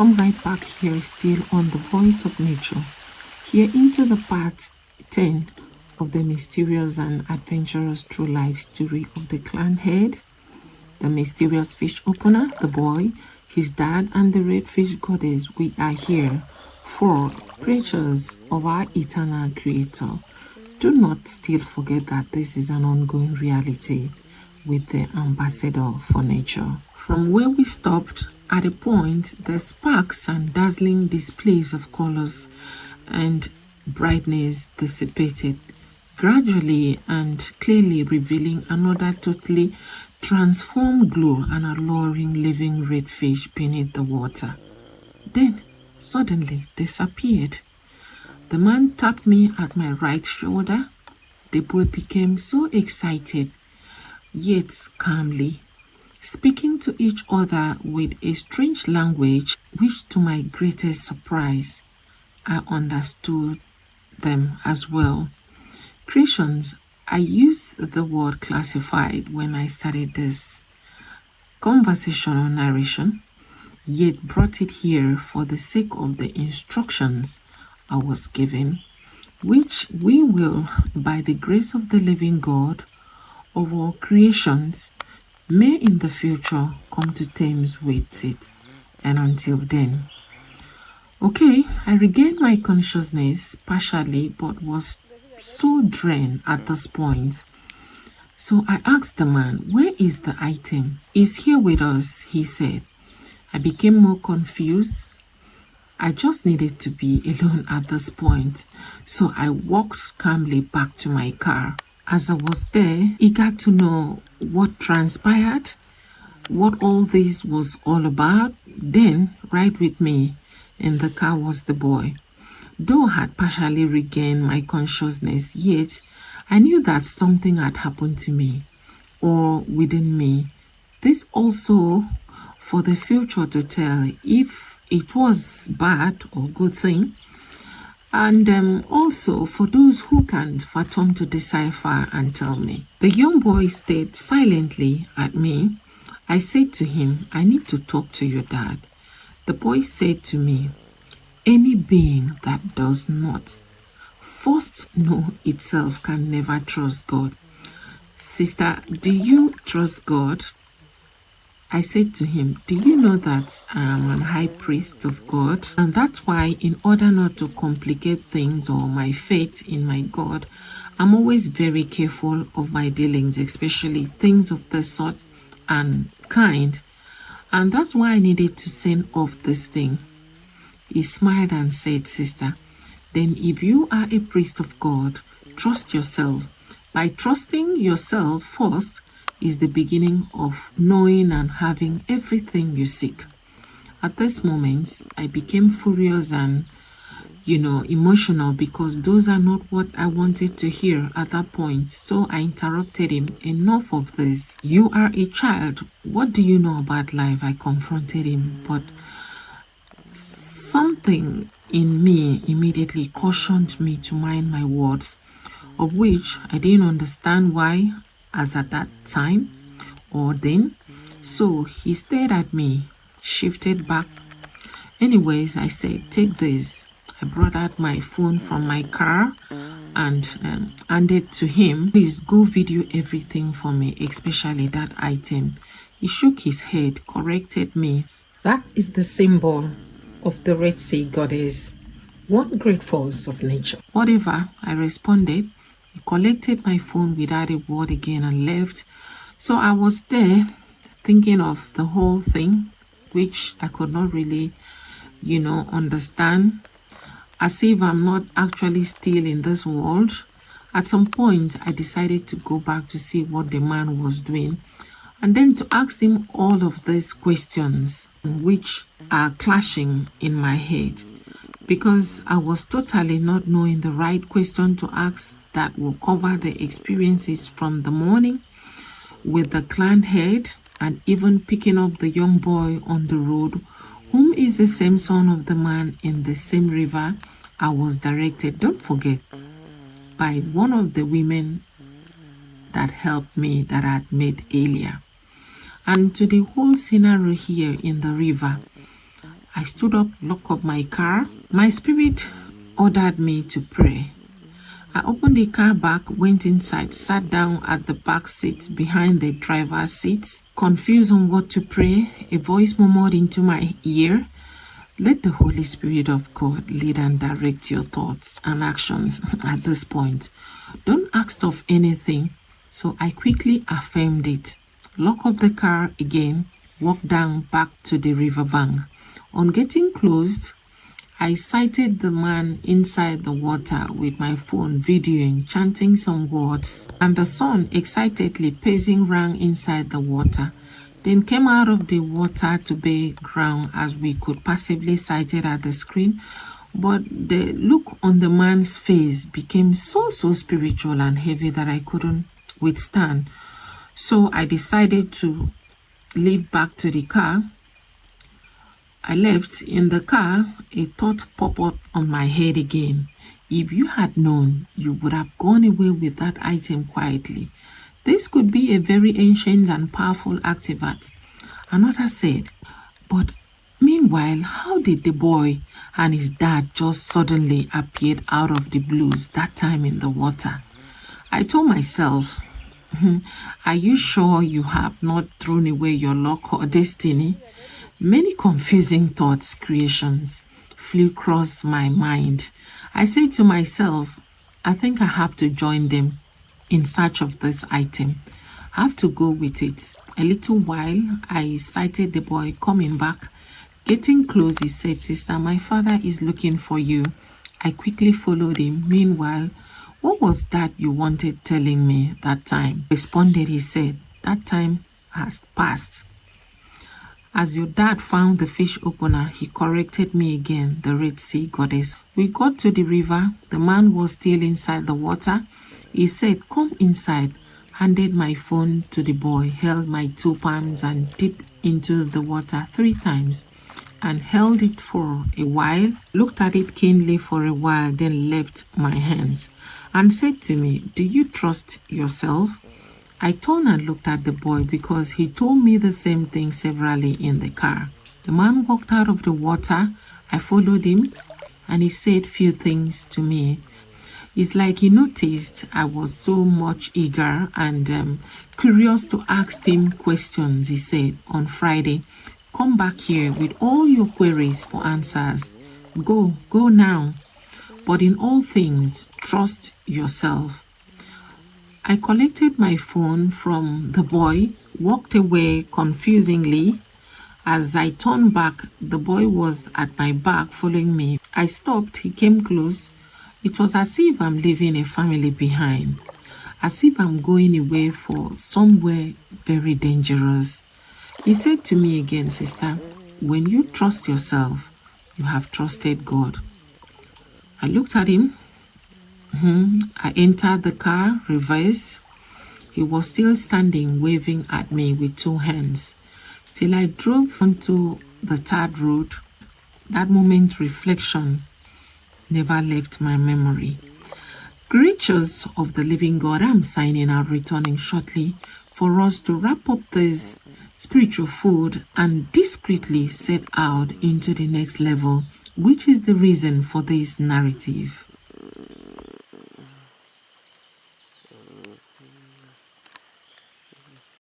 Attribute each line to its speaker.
Speaker 1: welcome right back here still on The Voice of Nature. Here into the part 10 of the mysterious and adventurous true life story of the clan head, the mysterious fish opener, the boy, his dad, and the redfish goddess. We are here for creatures of our eternal creator. Do not still forget that this is an ongoing reality with the ambassador for nature. From where we stopped, at a point, the sparks and dazzling displays of colors and brightness dissipated, gradually and clearly revealing another totally transformed glow and alluring living redfish beneath the water. Then, suddenly disappeared. The man tapped me at my right shoulder. The boy became so excited, yet calmly, speaking to each other with a strange language, which to my greatest surprise, I understood them as well. Creations, I used the word classified when I started this conversational narration, yet brought it here for the sake of the instructions I was given, which we will, by the grace of the living God of all creations, may in the future come to terms with it. And until then, okay, I regained my consciousness partially, but was so drained at this point. So I asked the man, where is the item? It's here with us, he said. I became more confused. I just needed to be alone at this point, so I walked calmly back to my car. As I was there, eager to know what transpired, what all this was all about, then, right with me in the car was the boy. Though I had partially regained my consciousness, yet I knew that something had happened to me, or within me. This also for the future to tell if it was bad or good thing, and also for those who can fathom to decipher and tell me. The young boy stared silently at me. I said to him, I need to talk to your dad. The boy said to me, any being that does not first know itself can never trust God. Sister, do you trust God? I said to him, do you know that I am an high priest of God? And that's why, in order not to complicate things or my faith in my God, I'm always very careful of my dealings, especially things of this sort and kind. And that's why I needed to send off this thing. He smiled and said, sister, then if you are a priest of God, trust yourself. By trusting yourself first, is the beginning of knowing and having everything you seek. At this moment, I became furious and, emotional because those are not what I wanted to hear at that point. So I interrupted him. Enough of this. You are a child. What do you know about life? I confronted him, but something in me immediately cautioned me to mind my words, of which I didn't understand why as at that time or then. So he stared at me, shifted back. Anyways, I said, take this. I brought out my phone from my car and handed to him. Please go video everything for me, especially that item. He shook his head, corrected me. That is the symbol of the Red Sea goddess, one great force of nature. Whatever, I responded. He collected my phone without a word again and left. So I was there thinking of the whole thing, which I could not really, understand, as if I'm not actually still in this world. At some point, I decided to go back to see what the man was doing and then to ask him all of these questions, which are clashing in my head, because I was totally not knowing the right question to ask that will cover the experiences from the morning with the clan head and even picking up the young boy on the road, whom is the same son of the man in the same river I was directed, don't forget, by one of the women that helped me that I had met earlier. And to the whole scenario here in the river, I stood up, locked up my car. My spirit ordered me to pray. I opened the car back, went inside, sat down at the back seat behind the driver's seat, confused on what to pray. A voice murmured into my ear, "Let the Holy Spirit of God lead and direct your thoughts and actions at this point. Don't ask of anything." So I quickly affirmed it, locked up the car again, walked down back to the riverbank. On getting close, I sighted the man inside the water with my phone videoing, chanting some words, and the son excitedly pacing around inside the water. Then came out of the water to bare ground as we could passively sight it at the screen. But the look on the man's face became so spiritual and heavy that I couldn't withstand. So I decided to leave back to the car. I left in the car. A thought popped up on my head again. If you had known, you would have gone away with that item quietly. This could be a very ancient and powerful artifact. Another said, but meanwhile, how did the boy and his dad just suddenly appeared out of the blues that time in the water? I told myself, are you sure you have not thrown away your luck or destiny? Many confusing thoughts, creations flew across my mind. I said to myself, I think I have to join them in search of this item. I have to go with it. A little while, I sighted the boy coming back. Getting close, he said, "Sister, my father is looking for you." I quickly followed him. Meanwhile, "What was that you wanted telling me that time?" Responded, he said, "That time has passed. As your dad found the fish opener, he corrected me again, the Red Sea goddess." We got to the river. The man was still inside the water. He said, "Come inside," handed my phone to the boy, held my two palms and dipped into the water 3 times and held it for a while, looked at it keenly for a while, then left my hands and said to me, "Do you trust yourself?" I turned and looked at the boy because he told me the same thing severally in the car. The man walked out of the water. I followed him and he said few things to me. It's like he noticed I was so much eager and curious to ask him questions. He said, "On Friday, come back here with all your queries for answers. Go now. But in all things, trust yourself." I collected my phone from the boy, walked away confusingly. As I turned back, the boy was at my back following me. I stopped, he came close. It was as if I'm leaving a family behind, as if I'm going away for somewhere very dangerous. He said to me again, "Sister, when you trust yourself, you have trusted God." I looked at him. I entered the car, reversed. He was still standing, waving at me with 2 hands, till I drove onto the tarred road. That moment, reflection never left my memory. Creatures of the living God, I'm signing out, returning shortly for us to wrap up this spiritual food and discreetly set out into the next level, which is the reason for this narrative.